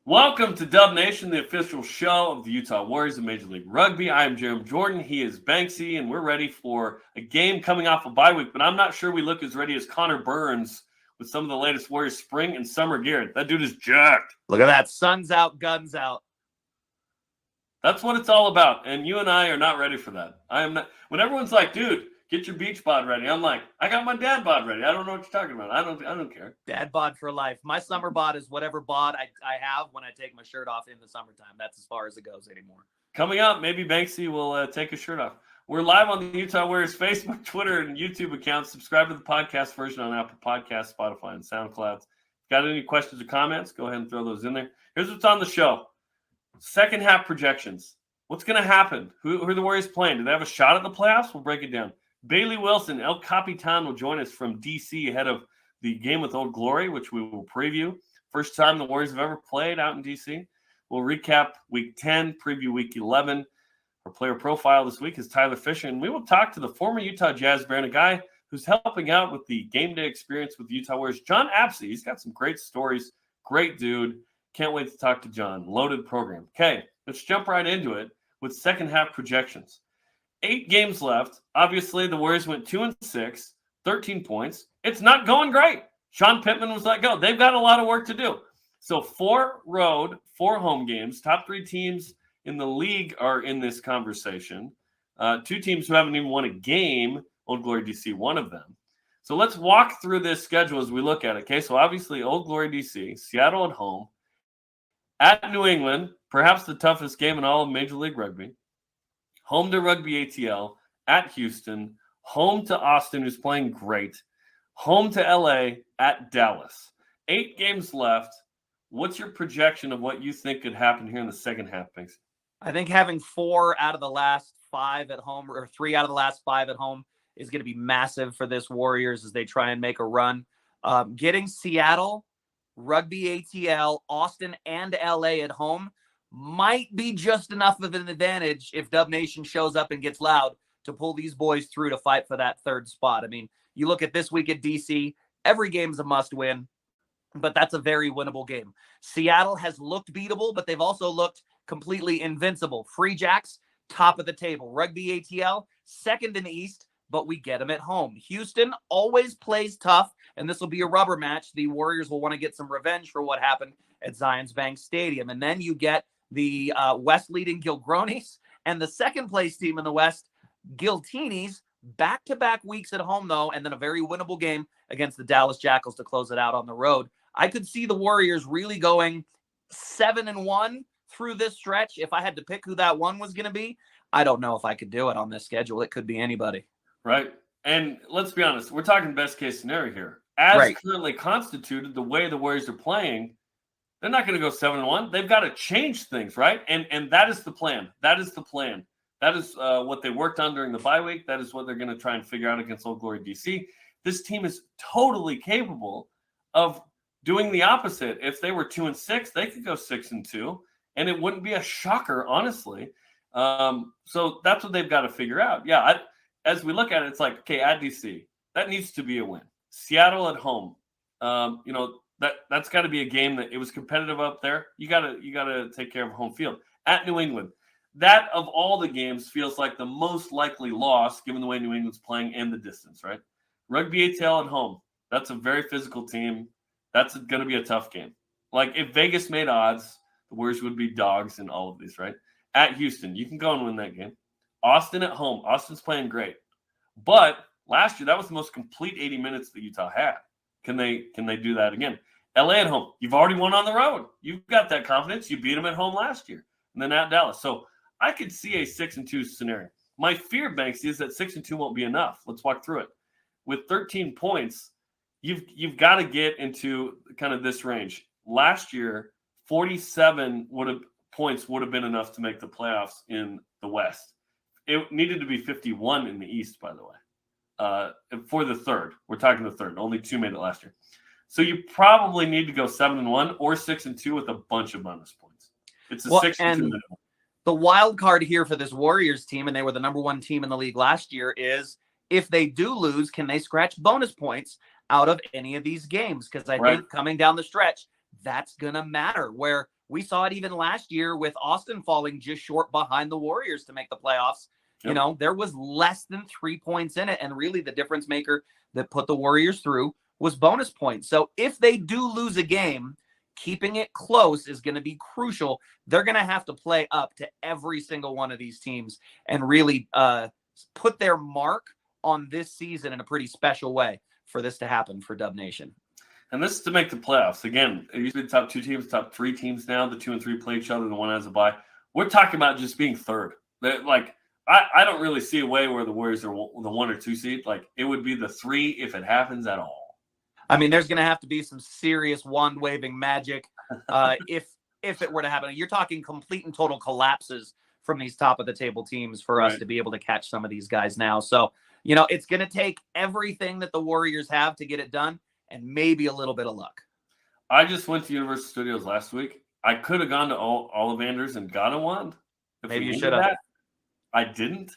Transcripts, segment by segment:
Welcome to Dub Nation, the official show of the Utah Warriors of Major League Rugby. I am Jarom Jordan. He is Banksy, and we're ready for a game coming off a bye week, but I'm not sure we look as ready as Connor Burns with some of the latest Warriors spring and summer gear. That dude is jacked. Look at that. Sun's out, guns out. That's what it's all about, and you and I are not ready for that. I am not. When everyone's like, dude, get your beach bod ready, I'm like, I got my dad bod ready. I don't know what you're talking about. I don't care. Dad bod for life. My summer bod is whatever bod I have when I take my shirt off in the summertime. That's as far as it goes anymore. Coming up, maybe Banksy will take his shirt off. We're live on the Utah Warriors Facebook, Twitter, and YouTube accounts. Subscribe to the podcast version on Apple Podcasts, Spotify, and SoundCloud. Got any questions or comments? Go ahead and throw those in there. Here's what's on the show. Second half projections. What's going to happen? Who are the Warriors playing? Do they have a shot at the playoffs? We'll break it down. Bailey Wilson, El Capitan, will join us from D.C. ahead of the game with Old Glory, which we will preview. First time the Warriors have ever played out in D.C. We'll recap Week 10, preview Week 11. Our player profile this week is Tyler Fisher, and we will talk to the former Utah Jazz Bear and a guy who's helping out with the game day experience with the Utah Warriors, Jon Absey. He's got some great stories. Great dude. Can't wait to talk to Jon. Loaded program. Okay, let's jump right into it with second half projections. 8 games left. Obviously, the Warriors went 2-6, 13 points. It's not going great. Sean Pittman was let go. They've got a lot of work to do. So 4 road, 4 home games. Top 3 teams in the league are in this conversation. 2 teams who haven't even won a game. Old Glory DC, one of them. So let's walk through this schedule as we look at it. Okay, so obviously Old Glory DC, Seattle at home, at New England, perhaps the toughest game in all of Major League Rugby. Home to Rugby ATL, at Houston, home to Austin, who's playing great, home to LA, at Dallas. 8 games left. What's your projection of what you think could happen here in the second half, Banks? I think having 4 out of the last 5 at home, or 3 out of the last 5 at home, is going to be massive for this Warriors as they try and make a run. Getting Seattle, Rugby ATL, Austin, and LA at home might be just enough of an advantage if Dub Nation shows up and gets loud to pull these boys through to fight for that 3rd spot. I mean, you look at this week at DC, every game's a must win, but that's a very winnable game. Seattle has looked beatable, but they've also looked completely invincible. Free Jacks, top of the table. Rugby ATL, 2nd in the East, but we get them at home. Houston always plays tough, and this will be a rubber match. The Warriors will want to get some revenge for what happened at Zions Bank Stadium. And then you get the West leading Gilgronis and the 2nd place team in the West, Giltinis, back-to-back weeks at home, though, and then a very winnable game against the Dallas Jackals to close it out on the road. I could see the Warriors really going 7-1 through this stretch. If I had to pick who that one was going to be, I don't know if I could do it on this schedule. It could be anybody. Right. And let's be honest, we're talking best-case scenario here. As currently constituted, the way the Warriors are playing, they're not going to go 7-1. They've got to change things, right? And that is the plan. That is the plan. That is what they worked on during the bye week. That is what they're going to try and figure out against Old Glory DC. This team is totally capable of doing the opposite. If they were 2-6, they could go 6-2, and it wouldn't be a shocker, honestly. So that's what they've got to figure out. Yeah, as we look at it, it's like, okay, at DC, that needs to be a win. Seattle at home, that's got to be a game that it was competitive up there. You gotta take care of home field. At New England, that of all the games feels like the most likely loss given the way New England's playing and the distance, right? Rugby ATL at home, that's a very physical team. That's going to be a tough game. Like if Vegas made odds, the Warriors would be dogs in all of these, right? At Houston, you can go and win that game. Austin at home, Austin's playing great. But last year, that was the most complete 80 minutes that Utah had. Can they do that again? LA at home. You've already won on the road. You've got that confidence. You beat them at home last year, and then at Dallas. So I could see a 6-2 scenario. My fear, Banksy, is that 6-2 won't be enough. Let's walk through it. With 13 points, you've got to get into kind of this range. Last year, 47 points would have been enough to make the playoffs in the West. It needed to be 51 in the East, by the way. For the third, we're talking the third. Only 2 made it last year. So you probably need to go 7-1 or 6-2 with a bunch of bonus points. It's a 6-2 minimum. The wild card here for this Warriors team, and they were the number 1 team in the league last year, is if they do lose, can they scratch bonus points out of any of these games? Because I think coming down the stretch, that's going to matter. Where we saw it even last year with Austin falling just short behind the Warriors to make the playoffs. Yep. You know, there was less than 3 points in it. And really the difference maker that put the Warriors through was bonus points. So if they do lose a game, keeping it close is going to be crucial. They're going to have to play up to every single one of these teams and really put their mark on this season in a pretty special way for this to happen for Dub Nation. And this is to make the playoffs. Again, it used to be the top 2 teams, top 3 teams now. The 2 and 3 play each other. The one has a bye. We're talking about just being third. I don't really see a way where the Warriors are the 1 or 2 seed. Like, it would be the 3 if it happens at all. I mean, there's going to have to be some serious wand-waving magic if it were to happen. You're talking complete and total collapses from these top-of-the-table teams for us to be able to catch some of these guys now. So, you know, it's going to take everything that the Warriors have to get it done and maybe a little bit of luck. I just went to Universal Studios last week. I could have gone to Ollivanders and got a wand. Maybe you should have. I didn't.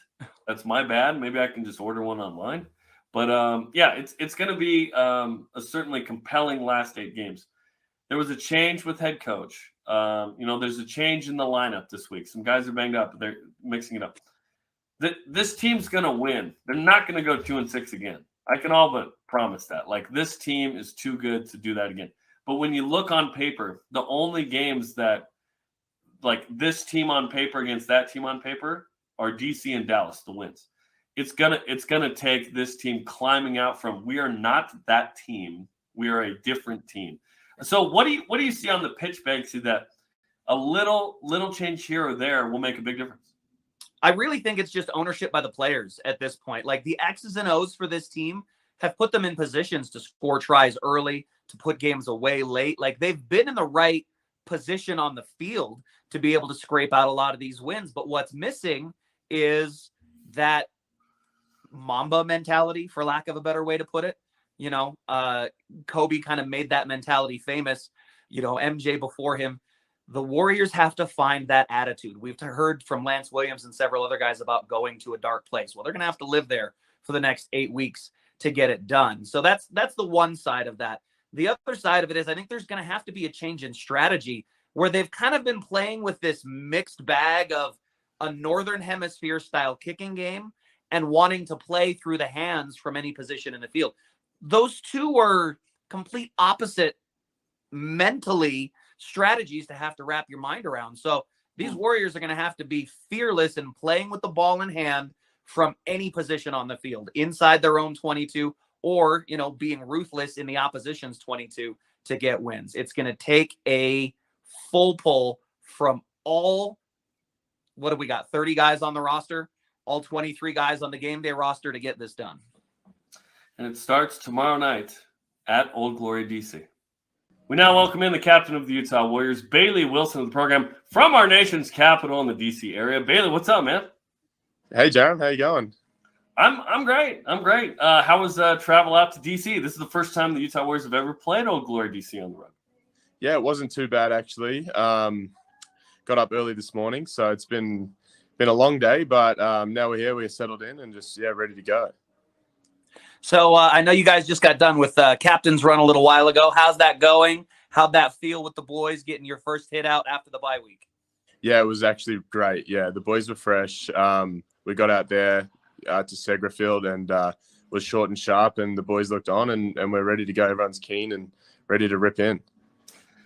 That's my bad. Maybe I can just order one online. But, it's going to be a certainly compelling last 8 games. There was a change with head coach. There's a change in the lineup this week. Some guys are banged up. But they're mixing it up. This team's going to win. They're not going to go 2-6 again. I can all but promise that. Like, this team is too good to do that again. But when you look on paper, the only games that, like, this team on paper against that team on paper are DC and Dallas, the wins. It's gonna take this team climbing out from we are not that team. We are a different team. So what do you see on the pitch, Banksy, that a little change here or there will make a big difference? I really think it's just ownership by the players at this point. Like, the X's and O's for this team have put them in positions to score tries early, to put games away late. Like, they've been in the right position on the field to be able to scrape out a lot of these wins. But what's missing is that Mamba mentality, for lack of a better way to put it. You know, Kobe kind of made that mentality famous, you know, MJ before him. The Warriors have to find that attitude. We've heard from Lance Williams and several other guys about going to a dark place. Well, they're going to have to live there for the next 8 weeks to get it done. So that's the one side of that. The other side of it is I think there's going to have to be a change in strategy where they've kind of been playing with this mixed bag of a Northern Hemisphere style kicking game and wanting to play through the hands from any position in the field. Those two are complete opposite mentally strategies to have to wrap your mind around. So these Warriors are going to have to be fearless in playing with the ball in hand from any position on the field, inside their own 22, or, you know, being ruthless in the opposition's 22 to get wins. It's going to take a full pull from all, what do we got, 30 guys on the roster? All 23 guys on the game day roster to get this done. And it starts tomorrow night at Old Glory, DC. We now welcome in the captain of the Utah Warriors, Bailey Wilson, of the program from our nation's capital in the DC area. Bailey, what's up, man? Hey, Jarom, how you going? I'm great. How was travel out to DC? This is the first time the Utah Warriors have ever played Old Glory, DC on the road. Yeah, it wasn't too bad, actually. Got up early this morning, so it's been a long day, but now we're here, we're settled in and just, ready to go. So I know you guys just got done with Captain's Run a little while ago. How's that going? How'd that feel with the boys getting your first hit out after the bye week? Yeah, it was actually great. Yeah, the boys were fresh. We got out there to Segra Field and was short and sharp, and the boys looked on, and we're ready to go. Everyone's keen and ready to rip in.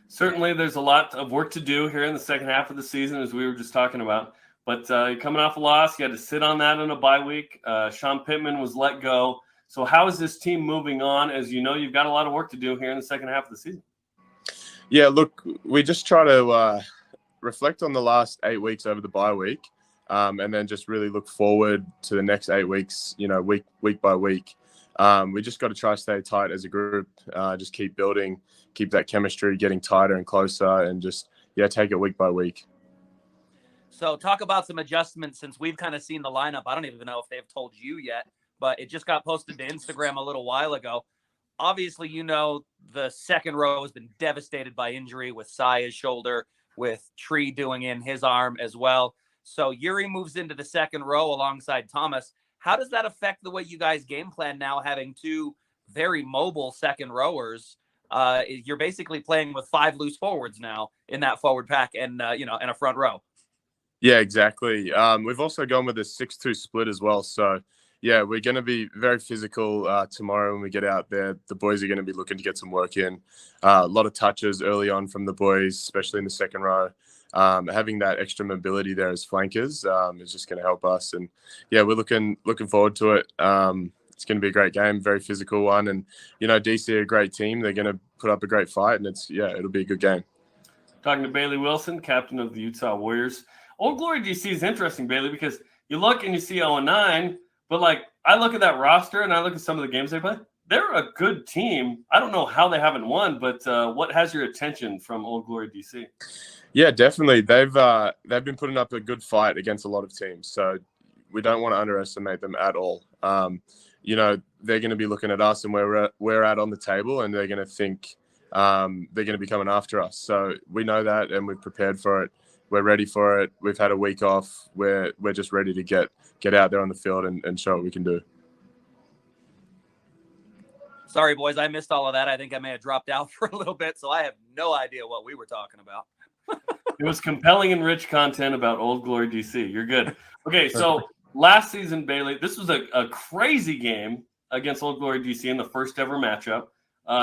Certainly there's a lot of work to do here in the second half of the season, as we were just talking about. But you're coming off a loss. You had to sit on that in a bye week. Sean Pittman was let go. So how is this team moving on? As you know, you've got a lot of work to do here in the second half of the season. Yeah, look, we just try to reflect on the last 8 weeks over the bye week, and then just really look forward to the next 8 weeks, week by week. We just got to try to stay tight as a group, just keep building, keep that chemistry getting tighter and closer, and just, take it week by week. So talk about some adjustments since we've kind of seen the lineup. I don't even know if they've told you yet, but it just got posted to Instagram a little while ago. Obviously, the second row has been devastated by injury with Saya's shoulder, with Tree doing in his arm as well. So Yuri moves into the second row alongside Thomas. How does that affect the way you guys game plan now, having two very mobile second rowers? You're basically playing with 5 loose forwards now in that forward pack and a front row. Yeah, exactly. We've also gone with a 6-2 split as well. So, we're going to be very physical tomorrow when we get out there. The boys are going to be looking to get some work in. A lot of touches early on from the boys, especially in the second row. Having that extra mobility there as flankers is just going to help us. And, we're looking forward to it. It's going to be a great game, very physical one. And, DC are a great team. They're going to put up a great fight, and it'll be a good game. Talking to Bailey Wilson, captain of the Utah Warriors. Old Glory DC is interesting, Bailey, because you look and you see 0-9, but I look at that roster and I look at some of the games they play. They're a good team. I don't know how they haven't won, but what has your attention from Old Glory DC? Yeah, definitely. They've been putting up a good fight against a lot of teams, so we don't want to underestimate them at all. They're going to be looking at us and where we're at on the table, and they're going to think they're going to be coming after us. So we know that, and we've prepared for it. We're ready for it. We've had a week off. We're just ready to get out there on the field and show what we can do. Sorry, boys, I missed all of that. I think I may have dropped out for a little bit, so I have no idea what we were talking about. It was compelling and rich content about Old Glory DC. You're good. Okay, so last season, Bailey, this was a crazy game against Old Glory DC in the first ever matchup.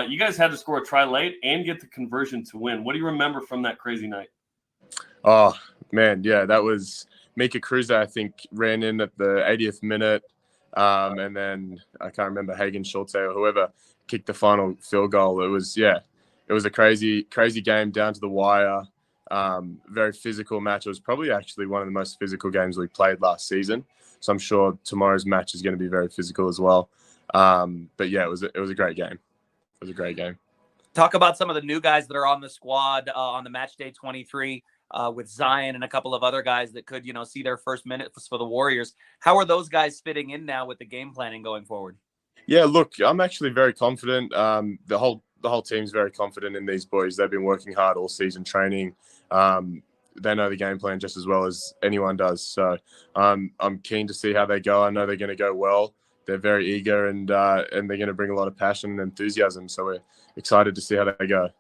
You guys had to score a try late and get the conversion to win. What do you remember from that crazy night? Oh, man, yeah, that was Mika Cruiser, I think, ran in at the 80th minute. And then I can't remember, Hagen Schultze or whoever kicked the final field goal. It was a crazy game down to the wire. Very physical match. It was probably actually one of the most physical games we played last season. So I'm sure tomorrow's match is going to be very physical as well. But yeah, it was a great game. It was a great game. Talk about some of the new guys that are on the squad on the match day 23 with Zion and a couple of other guys that could, see their first minutes for the Warriors. How are those guys fitting in now with the game planning going forward? Yeah, look, I'm actually very confident. The whole team's very confident in these boys. They've been working hard all season training. They know the game plan just as well as anyone does. So I'm keen to see how they go. I know they're going to go well. They're very eager and they're going to bring a lot of passion and enthusiasm. So we're excited to see how they go.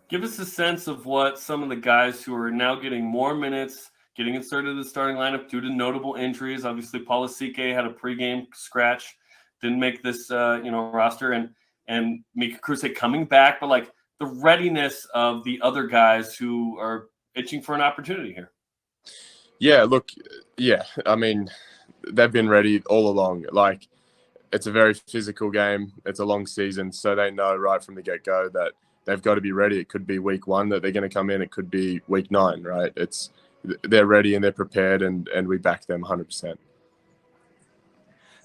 Give us a sense of what some of the guys who are now getting more minutes, getting inserted in the starting lineup due to notable injuries. Obviously, Paula Sike had a pregame scratch, didn't make this roster, and Mika Cruz coming back, but the readiness of the other guys who are itching for an opportunity here. Yeah, look, I mean, they've been ready all along. It's a very physical game. It's a long season, so they know right from the get-go that they've got to be ready. It could be week 1 that they're going to come in. It could be week 9, right? They're ready and they're prepared, and we back them 100%.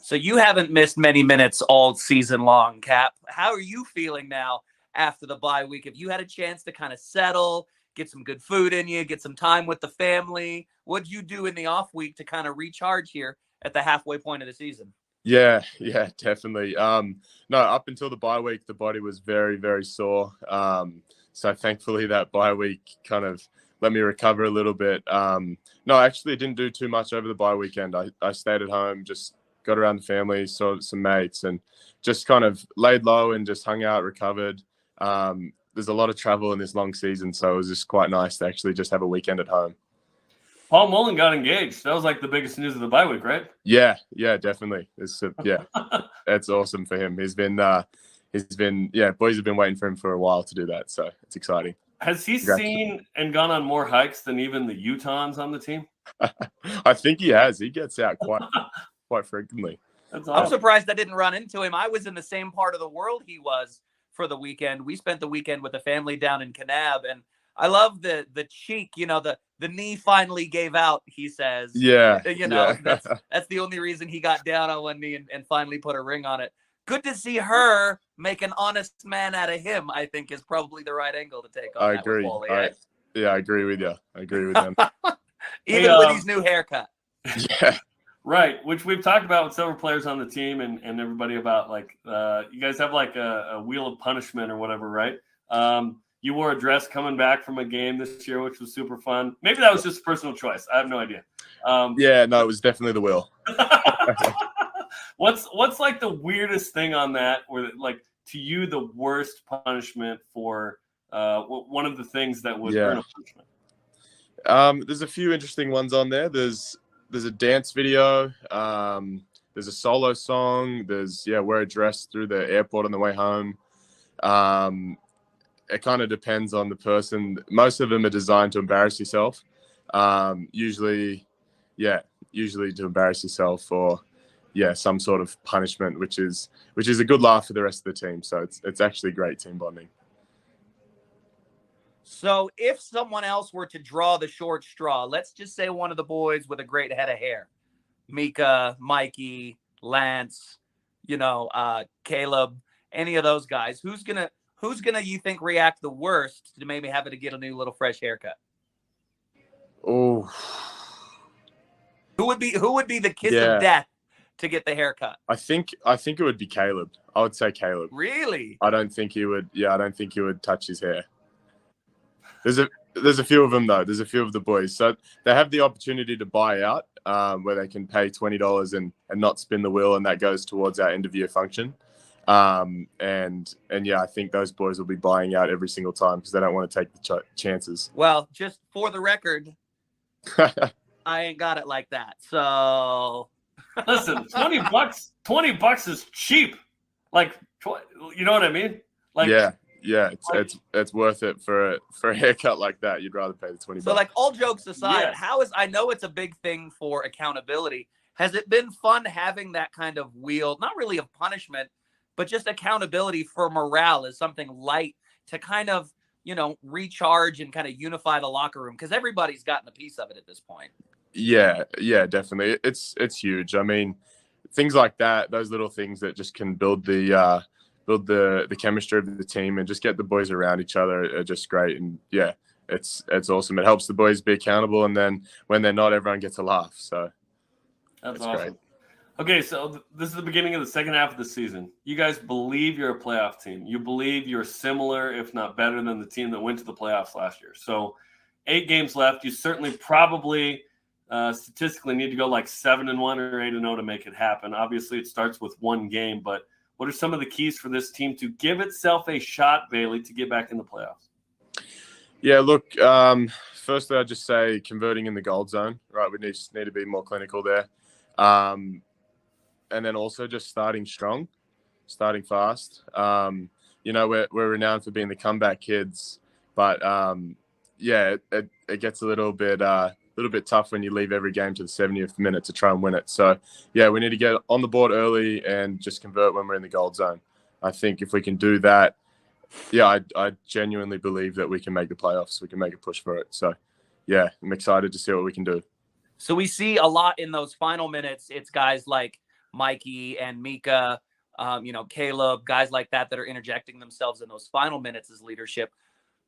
So you haven't missed many minutes all season long, Cap. How are you feeling now after the bye week? Have you had a chance to kind of settle, get some good food in you, get some time with the family? What'd you do in the off week to kind of recharge here at the halfway point of the season? Yeah, definitely. No, up until the bye week, the body was very, very sore. So thankfully that bye week kind of let me recover a little bit. No, actually I didn't do too much over the bye weekend. I stayed at home, just got around the family, saw some mates, and just kind of laid low and just hung out, recovered. There's a lot of travel in this long season, so it was just quite nice to actually just have a weekend at home. Paul Mullen got engaged. That was the biggest news of the bye week, right? Yeah, definitely. That's awesome for him. Boys have been waiting for him for a while to do that, so it's exciting. Has he seen and gone on more hikes than even the Utahns on the team? I think he has. He gets out quite frequently. That's I'm awesome. surprised I didn't run into him. I was in the same part of the world he was for the weekend. We spent the weekend with the family down in Kanab, and I love the cheek. The knee finally gave out. He says, Yeah, that's the only reason he got down on one knee and finally put a ring on it. Good to see her make an honest man out of him, I think, is probably the right angle to take on I that agree. with Paulie, I agree with you. I agree with him. Even with his new haircut. Yeah. Right, which we've talked about with several players on the team and everybody about, like, you guys have like a wheel of punishment or whatever, right? You wore a dress coming back from a game this year, which was super fun. Maybe that was just a personal choice. I have no idea. Yeah, no, it was definitely the wheel. What's like the weirdest thing on that, or like to you the worst punishment for one of the things that would earn a punishment? There's a few interesting ones on there. There's a dance video. There's a solo song. There's wear a dress through the airport on the way home. It kind of depends on the person. Most of them are designed to embarrass yourself. Usually to embarrass yourself, or some sort of punishment, which is a good laugh for the rest of the team. So it's actually great team bonding. So if someone else were to draw the short straw, let's just say one of the boys with a great head of hair, Mika, Mikey, Lance, Caleb, any of those guys, who's gonna you think react the worst to maybe having to get a new little fresh haircut? Oh, who would be the kiss of death to get the haircut? I think it would be Caleb. I would say Caleb. Really? I don't think he would. Yeah, I don't think he would touch his hair. There's a few of them though. There's a few of the boys, so they have the opportunity to buy out, where they can pay $20 and not spin the wheel, and that goes towards our end of year function. And I think those boys will be buying out every single time because they don't want to take the chances. Well, just for the record, I ain't got it like that. So listen, $20 is cheap. Like, you know what I mean? Like, it's worth it for a haircut like that. You'd rather pay the $20. So, like, all jokes aside, I know it's a big thing for accountability. Has it been fun having that kind of wheel, not really of punishment, but just accountability for morale as something light to kind of, recharge and kind of unify the locker room? Because everybody's gotten a piece of it at this point. Yeah, definitely. It's huge. I mean, things like that, those little things that just can build the chemistry of the team and just get the boys around each other are just great. And it's awesome. It helps the boys be accountable, and then when they're not, everyone gets a laugh. So that's awesome. Great. Okay, so this is the beginning of the second half of the season. You guys believe you're a playoff team. You believe you're similar, if not better, than the team that went to the playoffs last year. So 8 games left. You certainly probably statistically need to go like 7-1 or 8-0 to make it happen. Obviously, it starts with one game, but what are some of the keys for this team to give itself a shot, Bailey, to get back in the playoffs? Yeah, look, firstly, I'd just say converting in the gold zone, right? We need to be more clinical there. And then also just starting strong, starting fast. We're renowned for being the comeback kids, but it gets a little bit tough when you leave every game to the 70th minute to try and win it. So we need to get on the board early and just convert when we're in the gold zone. I think if we can do that, I genuinely believe that we can make the playoffs. We can make a push for it. So I'm excited to see what we can do. So we see a lot in those final minutes. It's guys like Mikey and Mika, Caleb, guys like that are interjecting themselves in those final minutes as leadership.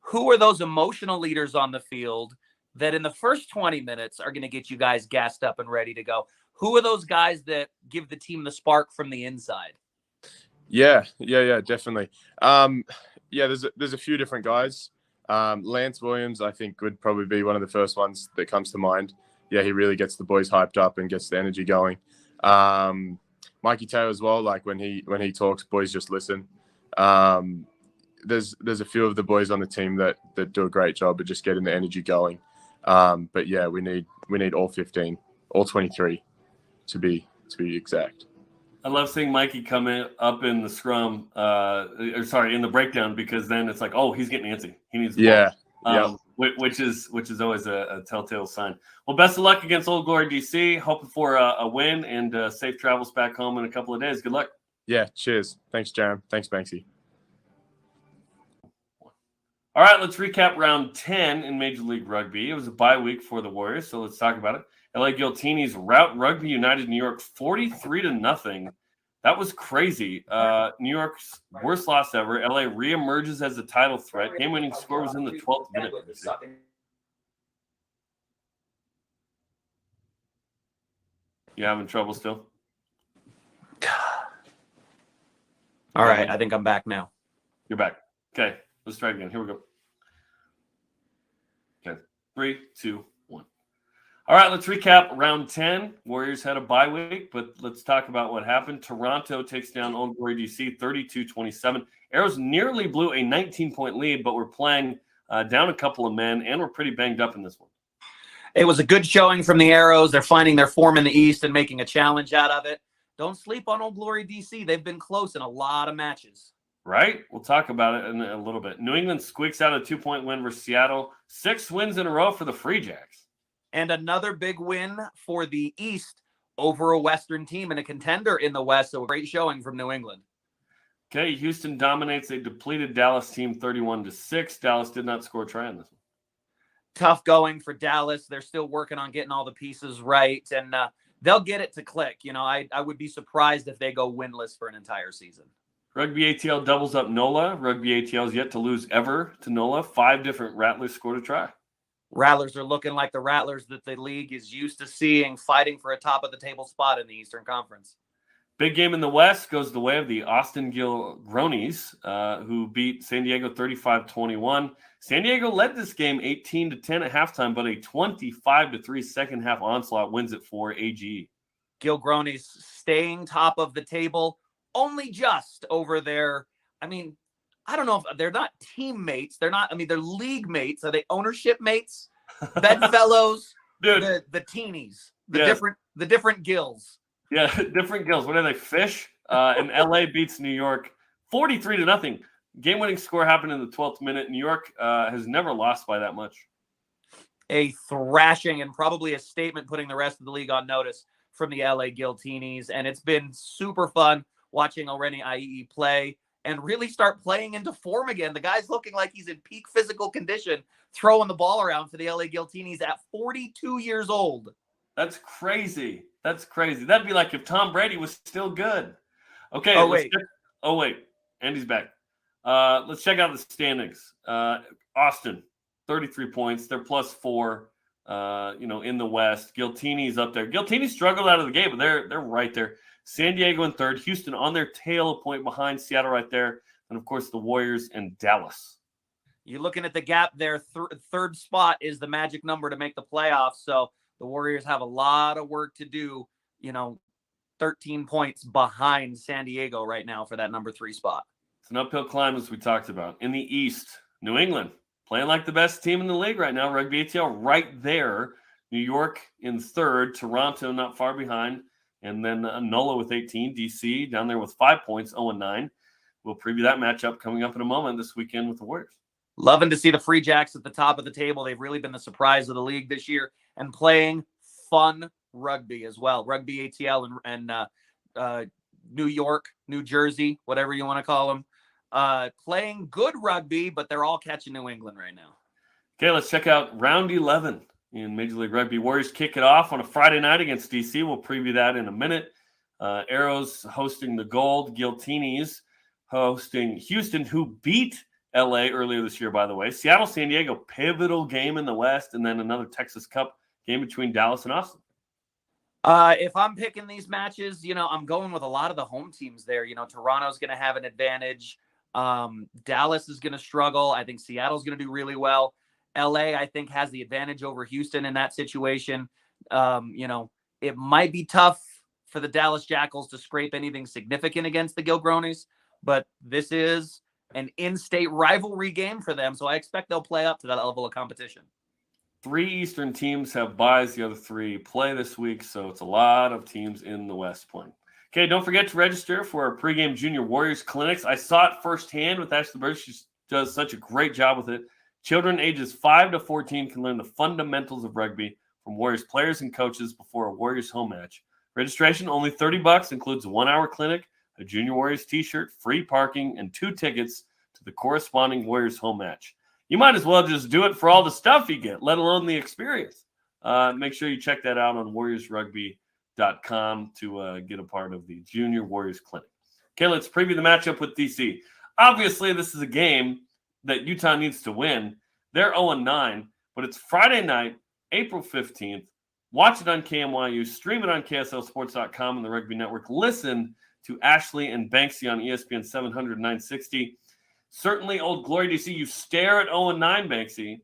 Who are those emotional leaders on the field that in the first 20 minutes are going to get you guys gassed up and ready to go? Who are those guys that give the team the spark from the inside? Yeah, definitely. There's a few different guys. Lance Williams, I think, would probably be one of the first ones that comes to mind. Yeah, he really gets the boys hyped up and gets the energy going. Mikey Taylor as well. Like when he talks, boys just listen. There's a few of the boys on the team that do a great job of just getting the energy going. But we need all 15, all 23 to be exact. I love seeing Mikey come up in the scrum, in the breakdown, because then it's like, oh, he's getting antsy. He needs the ball. which is always a telltale sign. Well, best of luck against Old Glory DC. Hoping for a win and safe travels back home in a couple of days. Good luck. Yeah, cheers. Thanks, Jarom. Thanks, Banksy. All right, let's recap round 10 in Major League Rugby. It was a bye week for the Warriors, so let's talk about it. LA Guillotines rout Rugby United New York 43-0. That was crazy. New York's worst loss ever. LA reemerges as a title threat. Game-winning score was in the 12th minute. You having trouble still? All right, I think I'm back now. You're back. Okay, let's try again. Here we go. Okay, 3, 2, 1. All right, let's recap round 10. Warriors had a bye week, but let's talk about what happened. Toronto takes down Old Glory DC 32-27. Arrows nearly blew a 19-point lead, but we're playing down a couple of men, and we're pretty banged up in this one. It was a good showing from the Arrows. They're finding their form in the East and making a challenge out of it. Don't sleep on Old Glory DC. They've been close in a lot of matches. Right? We'll talk about it in a little bit. New England squeaks out a 2-point win versus Seattle. 6 wins in a row for the Free Jacks. And another big win for the East over a Western team and a contender in the West. So a great showing from New England. Okay, Houston dominates a depleted Dallas team 31-6. Dallas did not score a try on this one. Tough going for Dallas. They're still working on getting all the pieces right, and they'll get it to click. You know, I would be surprised if they go winless for an entire season. Rugby ATL doubles up NOLA. Rugby ATL is yet to lose ever to NOLA. 5 different Rattlers scored a try. Rattlers are looking like the Rattlers that the league is used to seeing, fighting for a top-of-the-table spot in the Eastern Conference. Big game in the West goes the way of the Austin Gilgronis, who beat San Diego 35-21. San Diego led this game 18-10 at halftime, but a 25-3 second-half onslaught wins it for AG. Gilgronis staying top of the table, only just over their, I mean, I don't know if they're not teammates. They're not, I mean, they're league mates. Are they ownership mates? Bedfellows? Dude. The teenies, the different gills. Yeah, different gills. What are they, fish? And LA beats New York 43-0. Game-winning score happened in the 12th minute. New York has never lost by that much. A thrashing and probably a statement putting the rest of the league on notice from the LA Guillotines. And it's been super fun watching Oreni Ai'i play and really start playing into form again. The guy's looking like he's in peak physical condition, throwing the ball around for the LA Guillotines at 42 years old. That's crazy. That's crazy. That'd be like if Tom Brady was still good. Okay. Wait. Andy's back. Let's check out the standings. Austin, 33 points. They're +4. In the West. Guiltini's up there. Guiltini struggled out of the game, but they're right there. San Diego in third. Houston on their tail, a point behind. Seattle right there. And, of course, the Warriors and Dallas. You're looking at the gap there. Third spot is the magic number to make the playoffs. So the Warriors have a lot of work to do, 13 points behind San Diego right now for that number 3 spot. It's an uphill climb, as we talked about. In the East, New England playing like the best team in the league right now. Rugby ATL right there. New York in third. Toronto not far behind. And then NOLA with 18. DC down there with 5 points, 0-9. We'll preview that matchup coming up in a moment this weekend with the Warriors. Loving to see the Free Jacks at the top of the table. They've really been the surprise of the league this year and playing fun rugby as well. Rugby ATL and New York, New Jersey, whatever you want to call them, playing good rugby, but they're all catching New England right now. Okay, let's check out round 11 in Major League Rugby. Warriors kick it off on a Friday night against DC. We'll preview that in a minute. Arrows hosting the Gold. Guiltinis hosting Houston, who beat LA earlier this year, by the way. Seattle, San Diego, pivotal game in the West, and then another Texas Cup game between Dallas and Austin. If I'm picking these matches, I'm going with a lot of the home teams there. Toronto's going to have an advantage. Dallas is going to struggle. I think Seattle's going to do really well. LA, I think, has the advantage over Houston in that situation. It might be tough for the Dallas Jackals to scrape anything significant against the Gilgronis, but this is an in-state rivalry game for them, so I expect they'll play up to that level of competition. 3 Eastern teams have byes. The other 3 play this week, so it's a lot of teams in the West playing. Okay, don't forget to register for our pregame Junior Warriors clinics. I saw it firsthand with Ashley Birch. She does such a great job with it. Children ages 5 to 14 can learn the fundamentals of rugby from Warriors players and coaches before a Warriors home match. Registration only $30, includes a 1-hour clinic, a Junior Warriors t-shirt, free parking, and 2 tickets to the corresponding Warriors home match. You might as well just do it for all the stuff you get, let alone the experience. Make sure you check that out on warriorsrugby.com to get a part of the Junior Warriors Clinic. Okay, let's preview the matchup with DC. Obviously, this is a game that Utah needs to win. They're 0-9, but it's Friday night, April 15th. Watch it on KMYU, stream it on KSLSports.com and the Rugby Network. Listen to Ashley and Banksy on ESPN 700, 960. Certainly, Old Glory DC, you stare at 0-9, Banksy,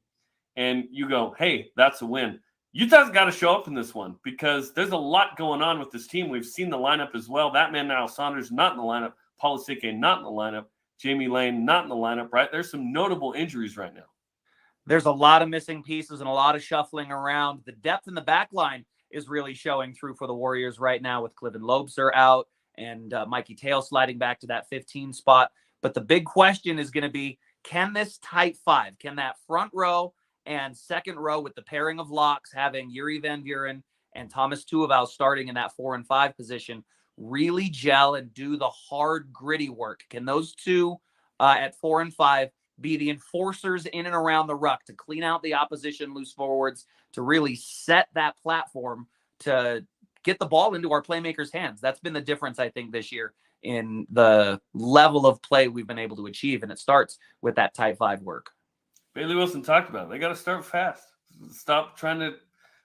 and you go, hey, that's a win. Utah's got to show up in this one because there's a lot going on with this team. We've seen the lineup as well. That man now, Saunders, not in the lineup. Polisike, not in the lineup. Jamie Lane, not in the lineup, right? There's some notable injuries right now. There's a lot of missing pieces and a lot of shuffling around. The depth in the back line is really showing through for the Warriors right now with Cliven Lobser out and Mikey Tail sliding back to that 15 spot. But the big question is going to be, can this tight five, can that front row and second row with the pairing of locks having Yuri Van Buren and Thomas Tuivasa starting in that 4 and 5 position really gel and do the hard, gritty work? Can those two at 4 and 5 be the enforcers in and around the ruck to clean out the opposition loose forwards, to really set that platform to get the ball into our playmakers' hands? That's been the difference, I think, this year in the level of play we've been able to achieve, and it starts with that tight five work. Bailey Wilson talked about it. They got to start fast. Stop trying to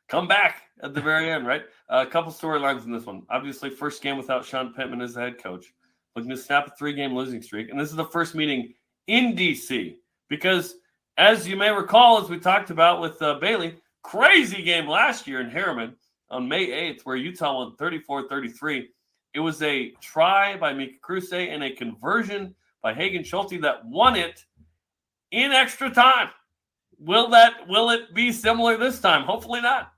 come back at the very end, right? A couple storylines in this one. Obviously, first game without Sean Pittman as the head coach. Looking to snap a 3-game losing streak. And this is the first meeting in D.C. because, as you may recall, as we talked about with Bailey, crazy game last year in Harriman on May 8th where Utah won 34-33. It was a try by Mika Kruse and a conversion by Hagen Schulte that won it in extra time. Will it be similar this time? Hopefully not.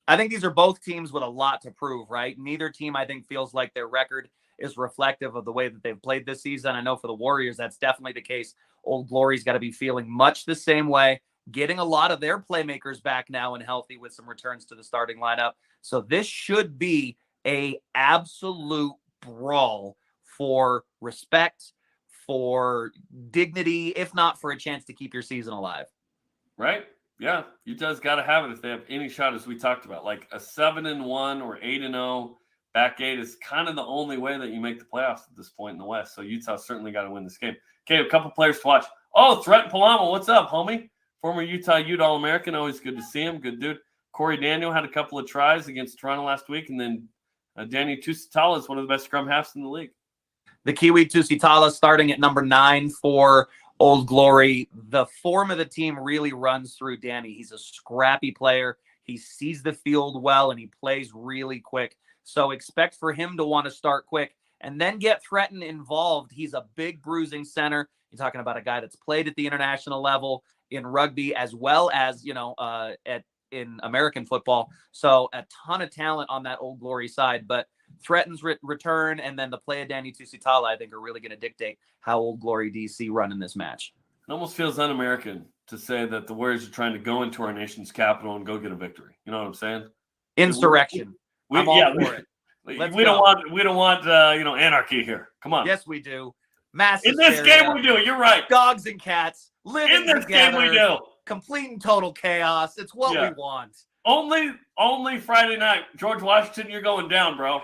I think these are both teams with a lot to prove, right? Neither team, I think, feels like their record is reflective of the way that they've played this season. I know for the Warriors, that's definitely the case. Old Glory's got to be feeling much the same way, getting a lot of their playmakers back now and healthy with some returns to the starting lineup. So this should be a absolute brawl for respect, for dignity, if not for a chance to keep your season alive. Right? Yeah. Utah's got to have it if they have any shot, as we talked about. Like a 7-1 or 8-0 back 8 is kind of the only way that you make the playoffs at this point in the West. So Utah's certainly got to win this game. Okay, a couple players to watch. Oh, Threat Palama, what's up, homie? Former Utah Ute All-American. Always good to see him. Good dude. Corey Daniel had a couple of tries against Toronto last week, and then Danny Tusitala is one of the best scrum halves in the league. The Kiwi Tusitala starting at number 9 for Old Glory. The form of the team really runs through Danny. He's a scrappy player. He sees the field well, and he plays really quick. So expect for him to want to start quick and then get Threaten involved. He's a big bruising center. You're talking about a guy that's played at the international level in rugby as well as, in American football. So a ton of talent on that Old Glory side, but Threaten's return and then the play of Danny Tusitala, I think, are really going to dictate how Old Glory DC run in this match. It almost feels un-American to say that the Warriors are trying to go into our nation's capital and go get a victory. You know what I'm saying? Insurrection. I'm all for it. We don't want anarchy here. Come on. Yes, we do. Massive in this game we do. You're right. Dogs and cats living in this together, game we do. Complete and total chaos. It's what we want. Only Friday night. George Washington, you're going down, bro.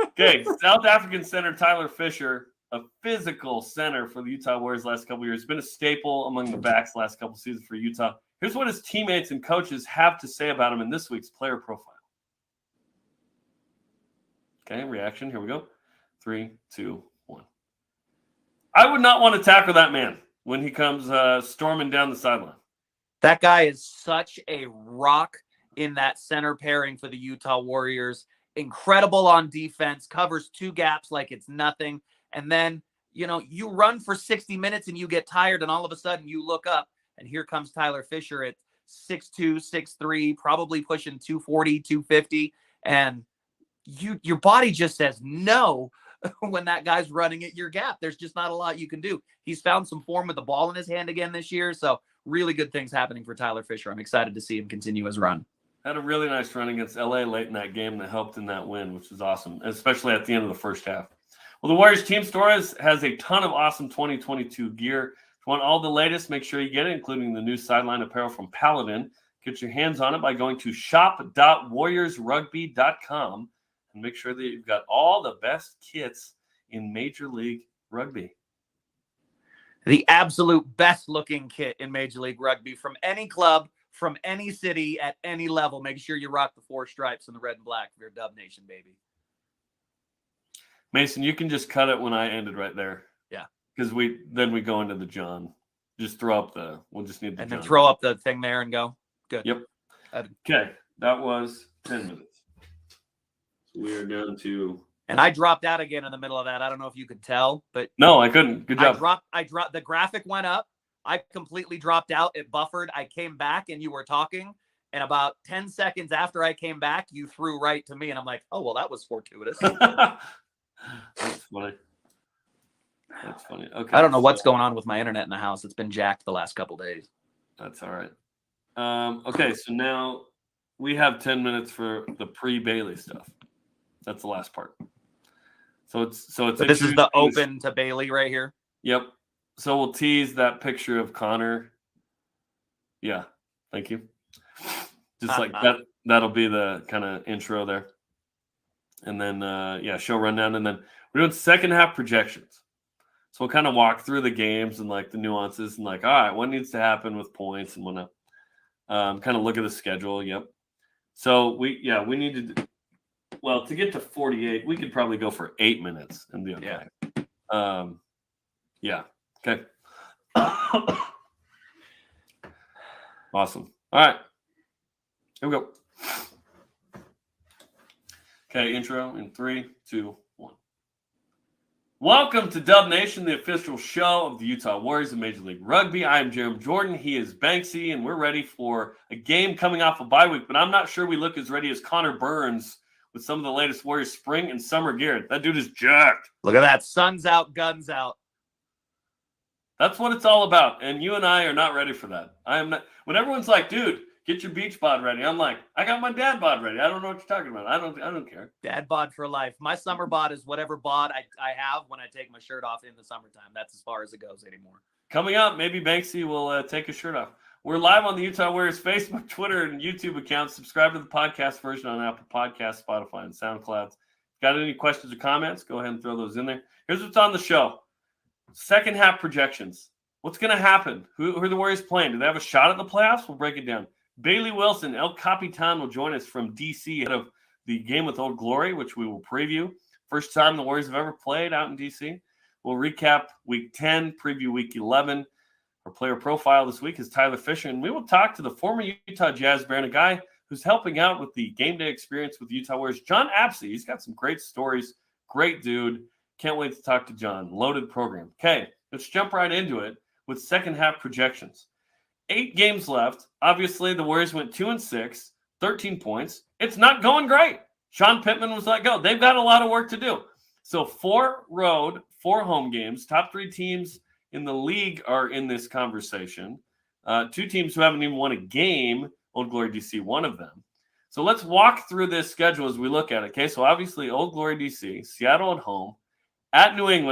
Okay, South African center Tyler Fisher, a physical center for the Utah Warriors last couple of years, been a staple among the backs last couple of seasons for Utah. Here's what his teammates and coaches have to say about him in this week's player profile. Okay, reaction. Here we go. 3, 2, 1. I would not want to tackle that man when he comes storming down the sideline. That guy is such a rock in that center pairing for the Utah Warriors. Incredible on defense, covers 2 gaps like it's nothing. And then, you run for 60 minutes and you get tired, and all of a sudden you look up and here comes Tyler Fisher at 6'2", 6'3", probably pushing 240, 250. And your body just says no when that guy's running at your gap. There's just not a lot you can do. He's found some form with the ball in his hand again this year. So really good things happening for Tyler Fisher. I'm excited to see him continue his run. Had a really nice run against LA late in that game that helped in that win, which was awesome, especially at the end of the first half. Well, the Warriors team store has a ton of awesome 2022 gear. If you want all the latest, make sure you get it, including the new sideline apparel from Paladin. Get your hands on it by going to shop.warriorsrugby.com and make sure that you've got all the best kits in Major League Rugby. The absolute best looking kit in Major League Rugby from any club, from any city, at any level. Make sure you rock the 4 stripes and the red and black for your Dub Nation, baby. Mason, you can just cut it when I ended right there. Yeah. Because we go into the John. Just throw up we'll just need the and John. then throw up the thing there and go. Good. Yep. Okay. That was 10 minutes. So we are down to. And I dropped out again in the middle of that. I don't know if you could tell, but. No, I couldn't. Good job. I dropped. The graphic went up. I completely dropped out. It buffered. I came back and you were talking. And about 10 seconds after I came back, you threw right to me. And I'm like, oh, well, that was fortuitous. That's funny. That's funny. Okay. I don't know what's going on with my internet in the house. It's been jacked the last couple days. That's all right. Okay, so now we have 10 minutes for the pre-Bailey stuff. That's the last part. So this is the open to Bailey right here. Yep. So we'll tease that picture of Connor. Yeah. Thank you. Just like that. That'll be the kind of intro there. And then, show rundown. And then we're doing second half projections. So we'll kind of walk through the games and like the nuances and like, all right, what needs to happen with points and whatnot. Kind of look at the schedule. Yep. So we needed to get to 48, we could probably go for 8 minutes and be okay. Yeah. Okay. Awesome. All right. Here we go. Okay, intro in 3, 2, 1. Welcome to Dub Nation, the official show of the Utah Warriors of Major League Rugby. I am Jarom Jordan. He is Banksy, and we're ready for a game coming off a bye week, but I'm not sure we look as ready as Connor Burns with some of the latest Warriors spring and summer gear. That dude is jacked. Look at that. Sun's out, guns out. That's what it's all about, and you and I are not ready for that. I am not. When everyone's like, dude, get your beach bod ready, I'm like, I got my dad bod ready. I don't know what you're talking about. I don't care. Dad bod for life. My summer bod is whatever bod I have when I take my shirt off in the summertime. That's as far as it goes anymore. Coming up, maybe Banksy will take his shirt off. We're live on the Utah Warriors Facebook, Twitter, and YouTube accounts. Subscribe to the podcast version on Apple Podcasts, Spotify, and SoundCloud. Got any questions or comments? Go ahead and throw those in there. Here's what's on the show. Second half projections. What's going to happen? Who are the Warriors playing? Do they have a shot at the playoffs? We'll break it down. Bailey Wilson, El Capitan, will join us from D.C. ahead of the game with Old Glory, which we will preview. First time the Warriors have ever played out in D.C. We'll recap Week 10, preview Week 11. Our player profile this week is Tyler Fisher, and we will talk to the former Utah Jazz Bear, and a guy who's helping out with the game day experience with Utah Warriors, Jon Absey. He's got some great stories. Great dude. Can't wait to talk to John. Loaded program. Okay, let's jump right into it with second half projections. 8 games left. Obviously, the Warriors went 2-6, 13 points. It's not going great. Sean Pittman was let go. They've got a lot of work to do. So 4 road, 4 home games. Top 3 teams in the league are in this conversation. 2 teams who haven't even won a game. Old Glory DC, one of them. So let's walk through this schedule as we look at it. Okay, so obviously Old Glory DC, Seattle at home, at New England.